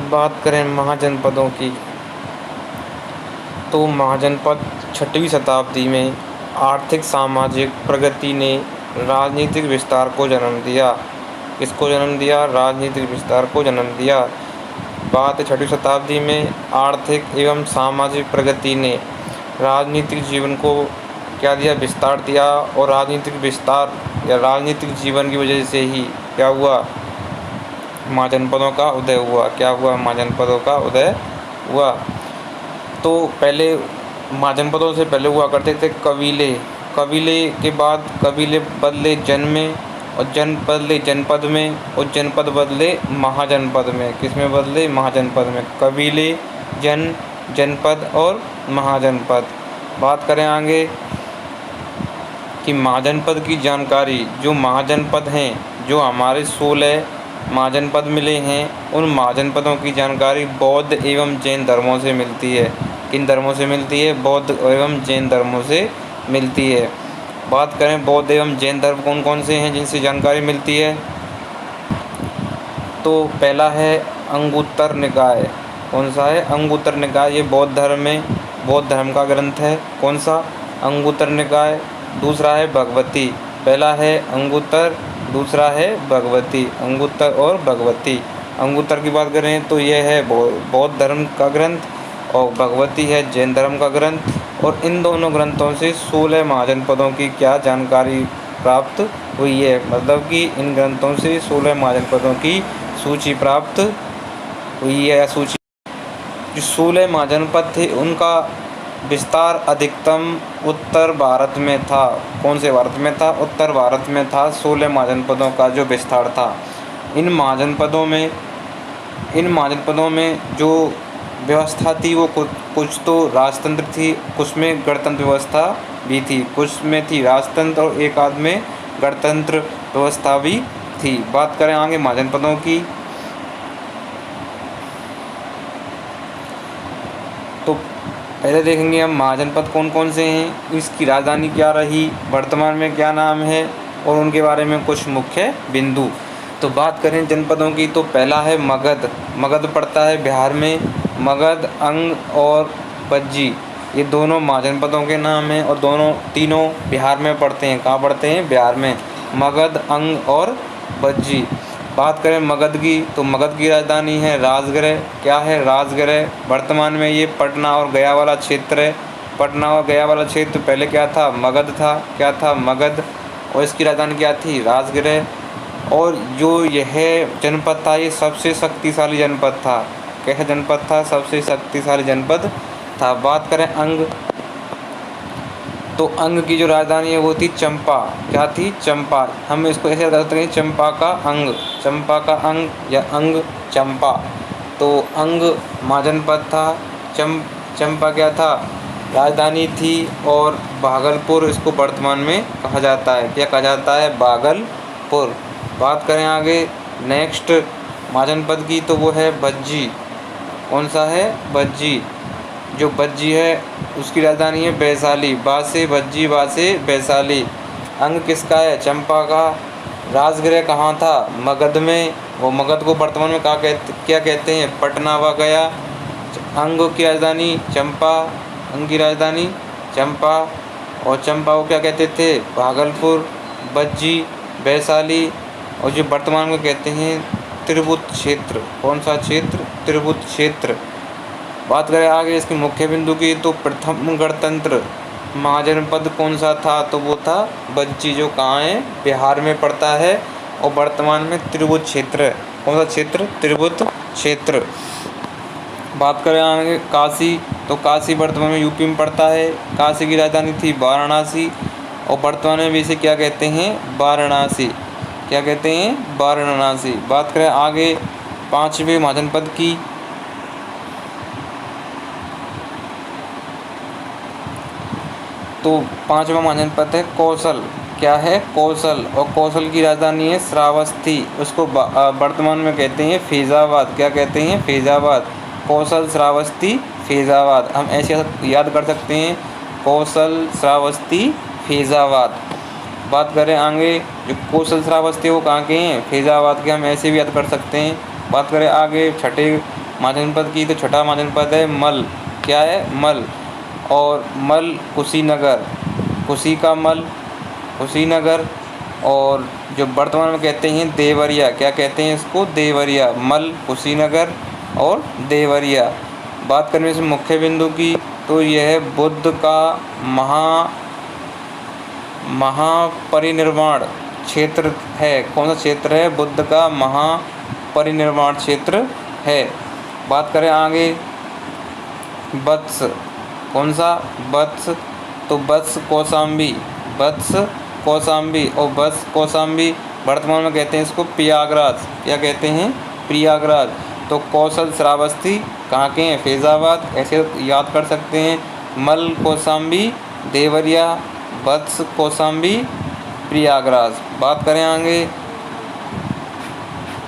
बात करें महाजनपदों की, तो महाजनपद 6वीं शताब्दी में आर्थिक सामाजिक प्रगति ने राजनीतिक विस्तार को जन्म दिया। किसको जन्म दिया? राजनीतिक विस्तार को जन्म दिया। बात है 6वीं शताब्दी में आर्थिक एवं सामाजिक प्रगति ने राजनीतिक जीवन को क्या दिया? विस्तार दिया। और राजनीतिक विस्तार या राजनीतिक जीवन की वजह से ही क्या हुआ? महाजनपदों का उदय हुआ। क्या हुआ? महाजनपदों का उदय हुआ। तो पहले महाजनपदों से पहले हुआ करते थे कबीले। कबीले के बाद कबीले बदले जन्मे, और जनपद बदले जनपद में, और जनपद बदले महाजनपद में। किस में बदले? महाजनपद में। कबीले, जनपद और महाजनपद। बात करें आगे कि महाजनपद की जानकारी, जो महाजनपद हैं, जो हमारे 16 महाजनपद मिले हैं, उन महाजनपदों की जानकारी बौद्ध एवं जैन धर्मों से मिलती है। किन धर्मों से मिलती है? बौद्ध एवं जैन धर्मों से मिलती है। बात करें बौद्ध एवं जैन धर्म कौन कौन से हैं जिनसे जानकारी मिलती है, तो पहला है अंगुत्तर निकाय। कौन सा है? अंगुत्तर निकाय। ये बौद्ध धर्म में, बौद्ध धर्म का ग्रंथ है। कौन सा? अंगुत्तर निकाय। दूसरा है भगवती। पहला है अंगुत्तर, दूसरा है भगवती। अंगुत्तर और भगवती। अंगुत्तर की बात करें तो यह है बौद्ध धर्म का ग्रंथ, और भगवती है जैन धर्म का ग्रंथ। और इन दोनों ग्रंथों से 16 महाजनपदों की क्या जानकारी प्राप्त हुई है? मतलब कि इन ग्रंथों से 16 महाजनपदों की सूची प्राप्त हुई है। सूची जो 16 महाजनपद थे उनका विस्तार अधिकतम उत्तर भारत में था। कौन से भारत में था? उत्तर भारत में था 16 महाजनपदों का जो विस्तार था। इन महाजनपदों में जो व्यवस्था थी वो कुछ तो राजतंत्र थी, कुछ में गणतंत्र व्यवस्था भी थी। कुछ में थी राजतंत्र और एक आध में गणतंत्र व्यवस्था भी थी। बात करें आगे महाजनपदों की, तो पहले देखेंगे हम महाजनपद कौन कौन से हैं, इसकी राजधानी क्या रही, वर्तमान में क्या नाम है, और उनके बारे में कुछ मुख्य बिंदु। तो बात करें जनपदों की, तो पहला है मगध। मगध पड़ता है बिहार में। मगध, अंग और बज्जी, ये दोनों महाजनपदों के नाम हैं, और तीनों बिहार में पड़ते हैं। कहाँ पड़ते हैं? बिहार में। मगध, अंग और बज्जी। बात करें मगध की, तो मगध की राजधानी है राजगृह। क्या है? राजगृह। वर्तमान में ये पटना और गया वाला क्षेत्र है। पटना और गया वाला क्षेत्र पहले क्या था? मगध था। क्या था? मगध। और इसकी राजधानी क्या थी? राजगृह। और जो यह जनपद था ये सबसे शक्तिशाली जनपद था। कैसा जनपद था? सबसे शक्तिशाली जनपद था। बात करें अंग, तो अंग की जो राजधानी है वो थी चंपा। क्या थी? चंपा। हम इसको ऐसे बता सकते हैं चंपा का अंग, चंपा का अंग या अंग चंपा। तो अंग महाजनपद था। चंपा क्या था? राजधानी थी। और भागलपुर इसको वर्तमान में कहा जाता है। क्या कहा जाता है? भागलपुर। बात करें आगे नेक्स्ट महाजनपद की, तो वो है भज्जी। कौन सा है? भज्जी। जो भज्जी है उसकी राजधानी है वैशाली। बासे भज्जी, बासे वैशाली। अंग किसका है? चंपा का। राजगृह कहाँ था? मगध में। वो मगध को वर्तमान में क्या कहते हैं? पटना व गया। अंग की राजधानी चंपा, अंग की राजधानी चंपा, और चंपा को क्या कहते थे? भागलपुर। भज्जी, वैशाली, और जो वर्तमान में कहते हैं त्रिभुत क्षेत्र। कौन सा क्षेत्र? त्रिभुत क्षेत्र। बात करें आगे इसके मुख्य बिंदु की, तो प्रथम गणतंत्र महाजनपद कौन सा था? तो वो था भज्जी, जो कहाँ है? बिहार में पड़ता है, और वर्तमान में त्रिभुत क्षेत्र है। कौन सा क्षेत्र? त्रिभुत क्षेत्र। बात करें आगे काशी, तो काशी वर्तमान में यूपी में पड़ता है। काशी की राजधानी थी वाराणसी, और वर्तमान में भी इसे क्या कहते हैं? वाराणसी। क्या कहते हैं? वाराणसी। बात करें आगे 5वें महाजनपद की, तो 5वां महाजनपद है कौशल। क्या है? कौशल। और कौशल की राजधानी है श्रावस्ती। उसको वर्तमान में कहते हैं फैजाबाद। क्या कहते हैं? फैजाबाद। कौशल, श्रावस्ती, फैजाबाद। हम ऐसे याद कर सकते हैं, कौशल, श्रावस्ती, फैजाबाद। बात करें आगे जो कौशल, श्रावस्ती वो कहाँ के हैं? फैजाबाद के। हम ऐसे भी याद कर सकते हैं बात करें आगे छठे महाजनपद की, तो छठा महाजनपद है मल। क्या है? मल। और मल कुशीनगर, कुशी का मल, कुशीनगर। और जो वर्तमान में कहते हैं देवरिया, क्या कहते हैं इसको? देवरिया। मल, कुशीनगर और देवरिया। बात करें इस मुख्य बिंदु की, तो यह बुद्ध का महापरिनिर्वाण क्षेत्र है। कौन सा क्षेत्र है? बुद्ध का महापरिनिर्वाण क्षेत्र है। बात करें आगे वत्स, कौन सा? वत्स। तो वत्स कौशाम्बी, वत्स कौशाम्बी। और वत्स कौशाम्बी वर्तमान में कहते हैं इसको प्रयागराज। क्या कहते हैं? प्रयागराज। तो कौशल श्रावस्ती कहाँ के हैं? फैज़ाबाद। ऐसे याद कर सकते हैं, मल कौशाम्बी देवरिया, वत्स कौशाम्बी प्रयागराज। बात करें आगे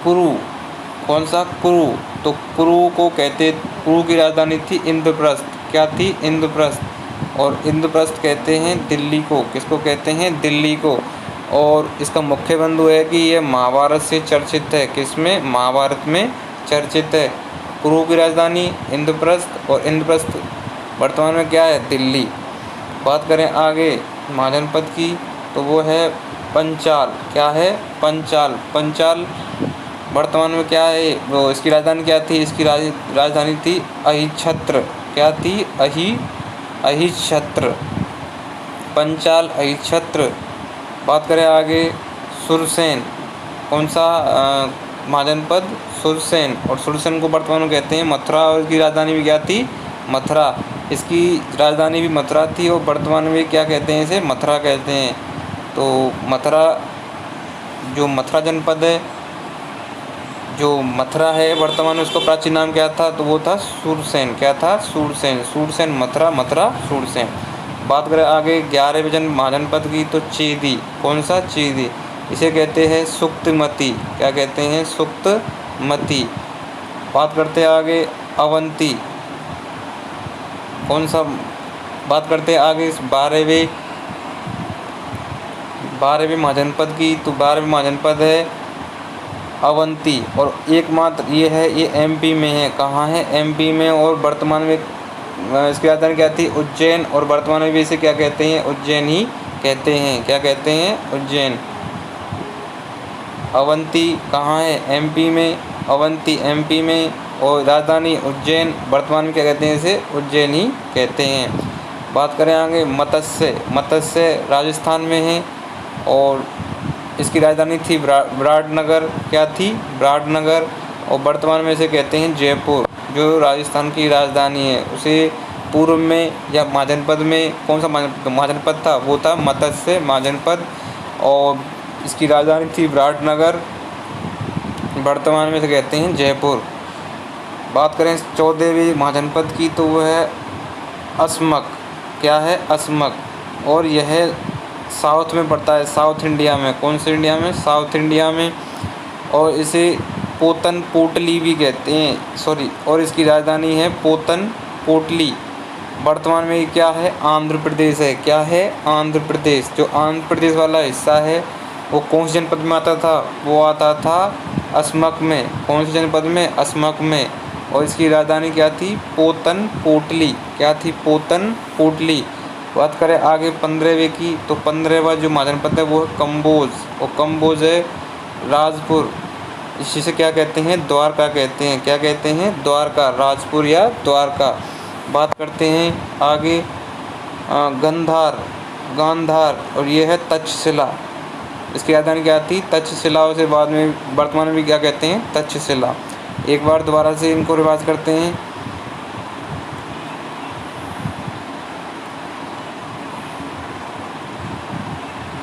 कुरु, कौन सा? कुरु। तो कुरु को कहते, कुरु की राजधानी थी इंद्रप्रस्थ। क्या थी? इंद्रप्रस्थ। और इंद्रप्रस्थ कहते हैं दिल्ली को। किसको कहते हैं? दिल्ली को। और इसका मुख्य बिंदु है कि यह महाभारत से चर्चित है। किसमें? महाभारत में चर्चित है। कुरु की राजधानी इंद्रप्रस्थ, और इंद्रप्रस्थ वर्तमान में क्या है? दिल्ली। बात करें आगे महाजनपद की, तो वो है पंचाल। क्या है? पंचाल। पंचाल वर्तमान में क्या है? वो इसकी राजधानी क्या थी? इसकी राजधानी थी अहिच्छत्र। क्या थी? अहिच्छत्र। पंचाल, अहिच्छत्र। बात करें आगे सुरसेन, कौन सा महाजनपद? सुरसेन। और सुरसेन को वर्तमान में कहते हैं मथुरा। और इसकी राजधानी भी क्या थी? मथुरा। इसकी राजधानी भी मथुरा थी, और वर्तमान में क्या कहते हैं? इसे मथुरा कहते हैं। तो मथुरा, जो मथुरा जनपद है, जो मथुरा है वर्तमान में, उसका प्राचीन नाम क्या था? तो वो था सूरसेन। क्या था? सूरसेन। सूरसेन मथुरा, मथुरा सूरसेन। बात करें आगे 11वें महाजनपद की, तो चेदी। कौन सा? चेदी। इसे कहते हैं सुक्तमती। क्या कहते हैं? सुक्तमती। बात करते हैं आगे अवंती, कौन सा? बात करते हैं आगे 12वें महाजनपद की, तो 12वें महाजनपद है अवंती। और एकमात्र ये है, ये एमपी में है। कहाँ है? एमपी में। और वर्तमान में इसकी राजधानी क्या थी? उज्जैन। और वर्तमान में भी इसे क्या कहते हैं? उज्जैन ही कहते हैं। क्या कहते हैं? उज्जैन। अवंती कहाँ है? एमपी में। अवंती एमपी में, और राजधानी उज्जैन। वर्तमान में क्या कहते हैं? इसे उज्जैन ही कहते हैं। बात करें आगे मत्स्य। मत्स्य राजस्थान में है, और इसकी राजधानी थी विराटनगर। क्या थी? विराटनगर। और वर्तमान में इसे कहते हैं जयपुर, जो राजस्थान की राजधानी है। उसे पूर्व में या महाजनपद में कौन सा महाजनपद था? वो था मत्स्य महाजनपद, और इसकी राजधानी थी विराटनगर। वर्तमान में इसे कहते हैं जयपुर। बात करें 14वें महाजनपद की, तो वह है असमक। क्या है? असमक। और यह साउथ में पड़ता है, साउथ इंडिया में। कौन से इंडिया में? साउथ इंडिया में। और इसे पोतन पोटली भी कहते हैं, सॉरी। और इसकी राजधानी है पोतन पोटली। वर्तमान में ये क्या है? आंध्र प्रदेश है। क्या है? आंध्र प्रदेश। जो आंध्र प्रदेश वाला हिस्सा है, वो कौन से जनपद में आता था? वो आता था असमक में। कौन से जनपद में? असमक में। और इसकी राजधानी क्या थी? पोतन पोटली। क्या थी? पोतन पोटली। बात करें आगे 15वें की, तो 15वां जो महाजनपद है वो है कम्बोज। और कम्बोज है राजपुर। इसी से क्या कहते हैं? द्वारका कहते हैं। क्या कहते हैं? द्वारका, राजपुर या द्वारका। बात करते हैं आगे गांधार। और ये है तक्षशिला। इसकी राजधानी क्या थी? तक्षशिला। उसे बाद में वर्तमान में क्या कहते हैं? तक्षशिला। एक बार दोबारा से इनको रिवाइज करते हैं।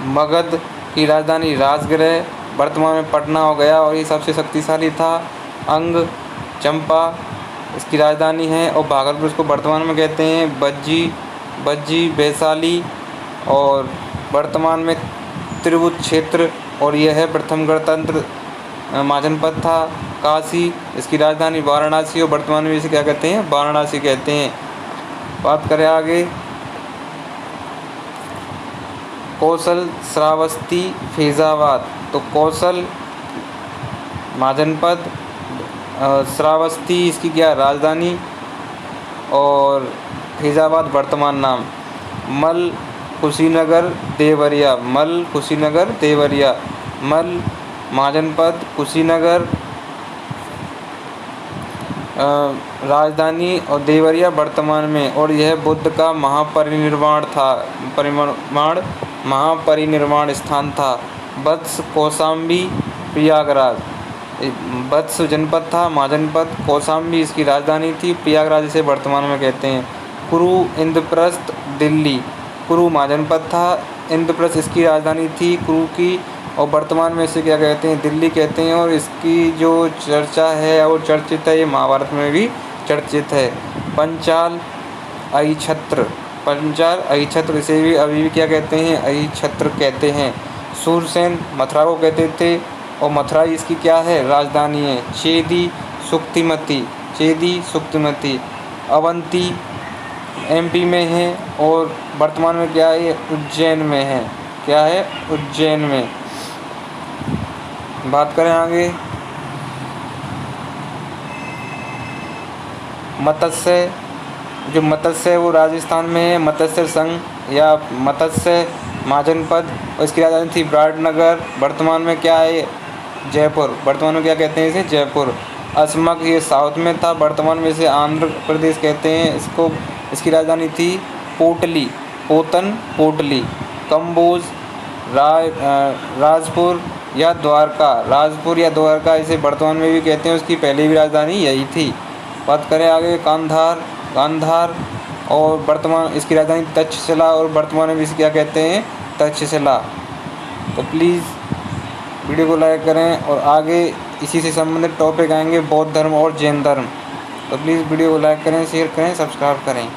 मगध की राजधानी राजगृह, वर्तमान में पटना हो गया, और ये सबसे शक्तिशाली था। अंग चंपा इसकी राजधानी है। और भागलपुर इसको वर्तमान में कहते हैं बज्जी वैशाली। और वर्तमान में त्रिभुज क्षेत्र, और यह है प्रथम गणतंत्र महाजनपद था। काशी इसकी राजधानी वाराणसी, और वर्तमान में इसे क्या कहते हैं? वाराणसी कहते हैं। बात करें आगे कौशल श्रावस्ती फैज़ाबाद। तो कौशल महाजनपद श्रावस्ती इसकी क्या राजधानी, और फैज़ाबाद वर्तमान नाम। मल, कुशीनगर, देवरिया, मल, कुशीनगर, देवरिया, मल, महाजनपद, कुशीनगर राजधानी, और देवरिया वर्तमान में। और यह बुद्ध का महापरिनिर्वाण स्थान था। वत्स, कौशाम्बी, प्रयागराज। वत्स जनपद था, महाजनपद, कौशाम्बी इसकी राजधानी थी, प्रयागराज इसे वर्तमान में कहते हैं। कुरु, इंद्रप्रस्थ, दिल्ली। कुरु महाजनपद था, इंद्रप्रस्थ इसकी राजधानी थी कुरु की, और वर्तमान में इसे क्या कहते हैं, दिल्ली कहते हैं। और इसकी जो चर्चा है और चर्चित है, ये महाभारत में भी चर्चित है। पंचाल, अहिछत्र, पंचाल, अहिछत्र इसे भी अभी भी क्या कहते हैं, अहिछत्र कहते हैं। सूरसेन मथुरा को कहते थे, और मथुरा इसकी क्या है, राजधानी है। चेदी, सुक्तिमती, चेदी, सुक्तिमती। अवंती एमपी में है, और वर्तमान में क्या है, उज्जैन में है। क्या है, उज्जैन में। बात करें आगे, मत्स्य, जो मत्स्य है वो राजस्थान में है। मत्स्य संघ या मत्स्य महाजनपद, और इसकी राजधानी थी विराटनगर। वर्तमान में क्या है, जयपुर। वर्तमान में क्या कहते हैं इसे, जयपुर। असमक ये साउथ में था, वर्तमान में इसे आंध्र प्रदेश कहते हैं इसको। इसकी राजधानी थी पोटली, पोटली। कंबोज, राजपुर या द्वारका, राजपुर या द्वारका इसे वर्तमान में भी कहते हैं, उसकी पहले भी राजधानी यही थी। बात करें आगे, गांधार, और वर्तमान इसकी राजधानी तक्षशिला, और वर्तमान में इसे क्या कहते हैं, तक्षशिला। तो प्लीज़ वीडियो को लाइक करें, और आगे इसी से संबंधित टॉपिक आएंगे, बौद्ध धर्म और जैन धर्म। तो प्लीज़ वीडियो को लाइक करें, शेयर करें, सब्सक्राइब करें।